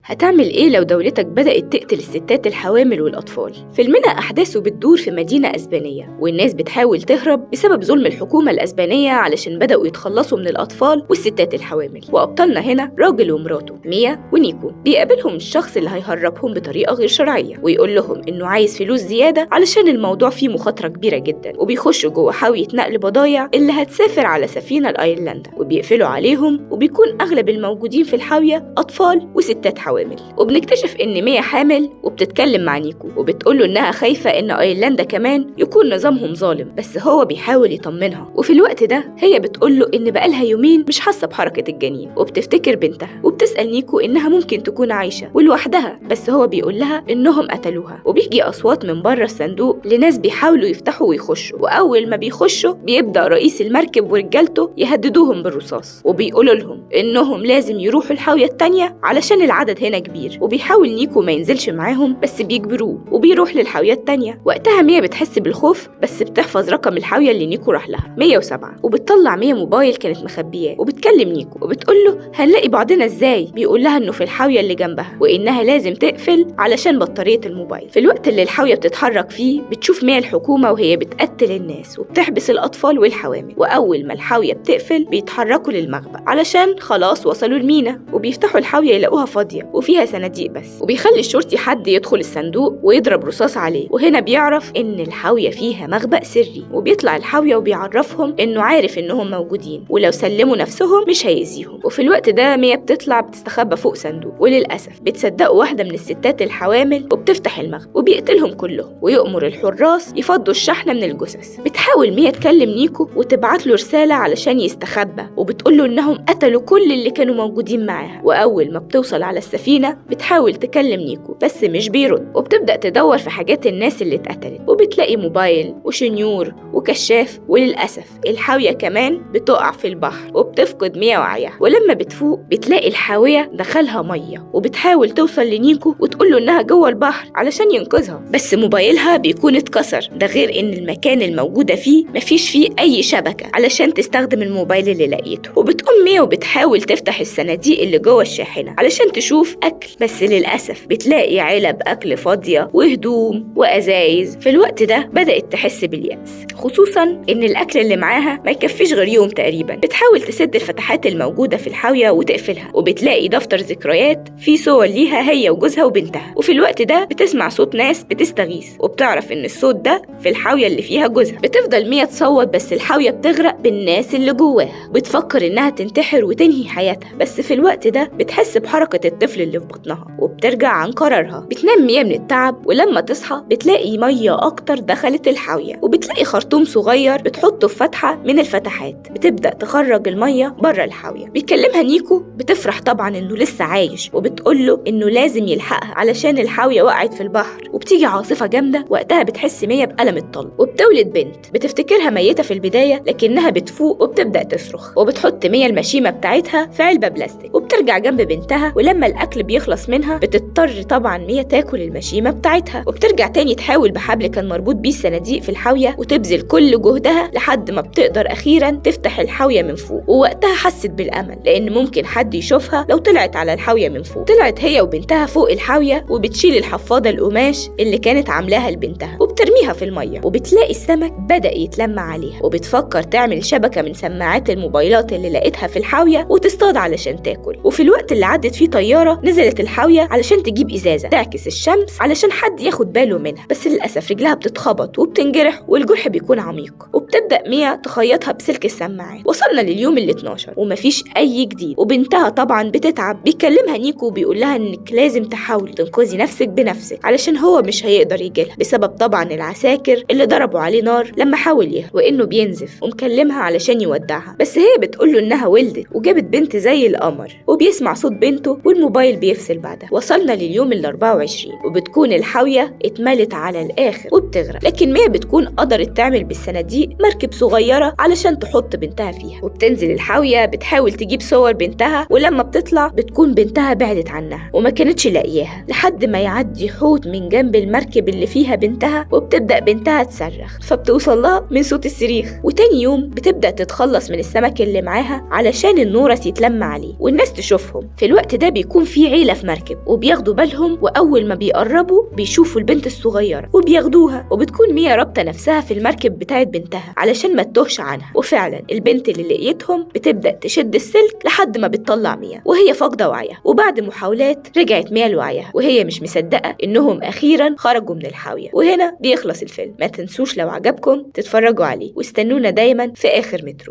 هتعمل إيه لو دولتك بدأت تقتل الستات الحوامل والأطفال؟ فيلمنا أحداثه بتدور في مدينة أسبانية، والناس بتحاول تهرب بسبب ظلم الحكومة الأسبانية علشان بدأوا يتخلصوا من الأطفال والستات الحوامل. وأبطالنا هنا راجل ومراته ميا ونيكو. بيقابلهم الشخص اللي هيهربهم بطريقة غير شرعية ويقول لهم إنه عايز فلوس زيادة علشان الموضوع فيه مخاطرة كبيرة جدا، وبيخشوا جوه حاوية نقل بضايع اللي هتسافر على سفينة لأيرلندا، وبيقفلوا عليهم وبيكون أغلب الموجودين في الحاوية أطفال وستات حوامل. وبنكتشف إن ميا حامل وبتتكلم مع نيكو وبتقوله إنها خايفة إن أيرلندا كمان يكون نظامهم ظالم، بس هو بيحاول يطمنها. وفي الوقت ده هي بتقوله إن بقالها يومين مش حاسة بحركة الجنين وبتفتكر بنتها، وبتسأل نيكو إنها ممكن تكون عايشة ولوحدها، بس هو بيقول لها إنهم قتلوها. وبيجي أصوات من بره الصندوق لناس بيحاولوا يفتحوا ويخشوا، وأول ما بيخشوا بيبدأ رئيس المركب ورجالته يهددوهم بالرصاص، وبيقولوا لهم إنهم لازم يروحوا الحاوية التانية علشان العدد هنا كبير. وبيحاول نيكو ما ينزلش معاهم بس بيجبروه وبيروح للحاوية التانية. وقتها ميا بتحس بالخوف بس بتحفظ رقم الحاوية اللي نيكو راح لها 107، وبتطلع ميا موبايل كانت مخبياه وبتكلم نيكو وبتقوله هنلاقي بعضنا ازاي. بيقول لها انه في الحاوية اللي جنبها وانها لازم تقفل علشان بطارية الموبايل. في الوقت اللي الحاوية بتتحرك فيه بتشوف ميا الحكومة وهي بتقتل الناس وبتحبس الأطفال والحوامل. وأول ما الحاوية بتقفل بيتحركوا للمخبأ علشان خلاص وصلوا المينا، وبيفتحوا الحاوية يلاقوها فاضية وفيها صناديق بس، وبيخلي الشرطي حد يدخل الصندوق ويضرب رصاص عليه. وهنا بيعرف إن الحاوية فيها مخبأ سري، وبيطلع الحاوية وبيعرفهم إنه عارف إنهم موجودين ولو سلموا نفسهم مش هيأذيهم. وفي الوقت ده ميا بتطلع بتستخبى فوق صندوق، وللأسف بتصدقوا واحدة من الستات الحوامل وبتفتح المخبأ وبيقتلهم كلهم ويؤمر الحراس يفضوا الشحنة من الجثث. بتحاول ميا تكلم نيكو وتبعت له رسالة علشان يستخبى، وبتقول له إنهم قتلوا كل اللي كانوا موجودين معاها. وأول ما بتوصل على السفينة بتحاول تكلم نيكو بس مش بيرد، وبتبدأ تدور في حاجات الناس اللي اتقتلت، وبتلاقي موبايل وشنيور وكشاف. وللأسف الحاوية كمان بتقع في البحر وبتفقد ميا وعيها. ولما بتفوق بتلاقي الحاوية دخلها مية، وبتحاول توصل لنيكو وتقول له إنها جوه البحر علشان ينقذها، بس موبايلها بيكون اتكسر. ده غير إن المكان الموجودة فيه مفيش فيه أي شبكة علشان تستخدم الموبايل اللي لقيته. وبتقوم ميا وبتحاول تفتح الصناديق اللي جوه الشاحنة علشان تشوف أكل، بس للأسف بتلاقي علب أكل فاضية وهدوم وأزايز. في الوقت ده بدأت تحس باليأس، خصوصا إن الأكل اللي معاها ما يكفيش غير يوم تقريبا. بتحاول تسد الفتحات الموجودة في الحاوية وتقفلها، وبتلاقي دفتر ذكريات فيه صور ليها هي وجوزها وبنتها. وفي الوقت ده بتسمع صوت ناس بتستغيث، وبتعرف إن الصوت ده في الحاوية اللي فيها جوزها. بتفضل ميا تصوت بس الحاوية بتغرق بالناس اللي جواها. بتفكر إنها تنتحر وتنهي حياتها، بس في الوقت ده بتحس بحركة الطفل اللي في بطنها وبترجع عن قرارها. بتنام ميا من التعب، ولما تصحى بتلاقي مية أكتر دخلت الحاوية، وبتلاقي خرطوم صغير بتحطه في فتحة من الفتحات. بتبدأ تخرج المية بره الحاوية. بيكلمها نيكو، بتفرح طبعا إنه لسه عايش وبتقوله إنه لازم يلحقها علشان الحاوية وقعت في البحر. وبتيجي عاصفة جامدة، وقتها بتحس ميا بألم الطلق وبتولد بنت بتفتكرها ميتة في البداية لكنها بتفوق وبتبدأ تصرخ. وبتحط ميا المشيمة بتاعتها في علبة بلاستيك وبترجع جنب بنتها. ولما الأكل بيخلص منها بتضطر طبعا ميا تاكل المشيمة بتاعتها، وبترجع تاني تحاول بحبل كان مربوط بيه الصناديق في الحاوية وتبذل كل جهدها لحد ما بتقدر أخيرا تفتح الحاوية من فوق. ووقتها حست بالأمل لأن ممكن حد يشوفها لو طلعت على الحاوية من فوق. طلعت هي وبنتها فوق الحاوية وبتشيل الحفاضة القماش اللي كانت عاملاها لبنتها وبترميها في المية، وبتلاقي السمك بدأ يتلم عليها. وبتفكر تعمل شبكة من سماعات الموبايلات اللي لقيتها في الحاوية وتصطاد علشان تاكل. وفي الوقت اللي عدت فيه طيارة نزلت الحاوية علشان تجيب إزازة تعكس الشمس علشان حد ياخد باله منها، بس للأسف رجلها بتتخبط وبتنجرح والجرح بيكون عميق. وبتبدأ ميا تخيطها بسلك السماعات. وصلنا لليوم ال 12 ومفيش أي جديد، وبنتها طبعا بتتعب. بيكلمها نيكو وبيقول لها إنك لازم تحاولي تنقذي نفسك بنفسك علشان هو مش هيقدر يجيلها بسبب طبعا العساكر اللي ضربوا عليه نار لما حاول يهرب وإنه بينزف. ومكلمها علشان يودعها، بس هي بتقوله إنها ولدت وجابت بنت زي القمر. وبيسمع صوت بنته والموبايل بيفصل بعدها. وصلنا لليوم ال 24 وبتكون الحاوية اتملت على الآخر وبتغرق، لكن ميا بتكون قدرت تعمل بالصناديق مركب صغيرة علشان تحط بنتها فيها. وبتنزل الحاوية بتحاول تجيب صور بنتها، ولما بتطلع بتكون بنتها بعدت عنها وما كانتش لاقياها، لحد ما يعدي حوت من جنب المركب اللي فيها بنتها، وبتبدأ بنتها تصرخ فبتوصل لها من صوت الصريخ. وتاني يوم بتبدأ تتخلص من السمك اللي معاها علشان النورس يتلم عليه والناس تشوفهم. في الوقت ده بيكون في عيلة في مركب وبياخدوا بالهم، وأول ما بيقربوا بيشوفوا البنت الصغيرة وبياخدوها، وبتكون ميا رابطة نفسها في المركب بتاعت بنتها علشان ما تتوهش عنها. وفعلا البنت اللي لقيتهم بتبدأ تشد السلك لحد ما بتطلع ميا وهي فاقدة وعيها. وبعد محاولات رجعت ميا لوعيها وهي مش مصدقة إنهم أخيرا خرجوا من الحاوية. وهنا بيخلص الفيلم. ما تنسوش لو عجبكم تتفرجوا عليه، واستنونا دايما في آخر مترو.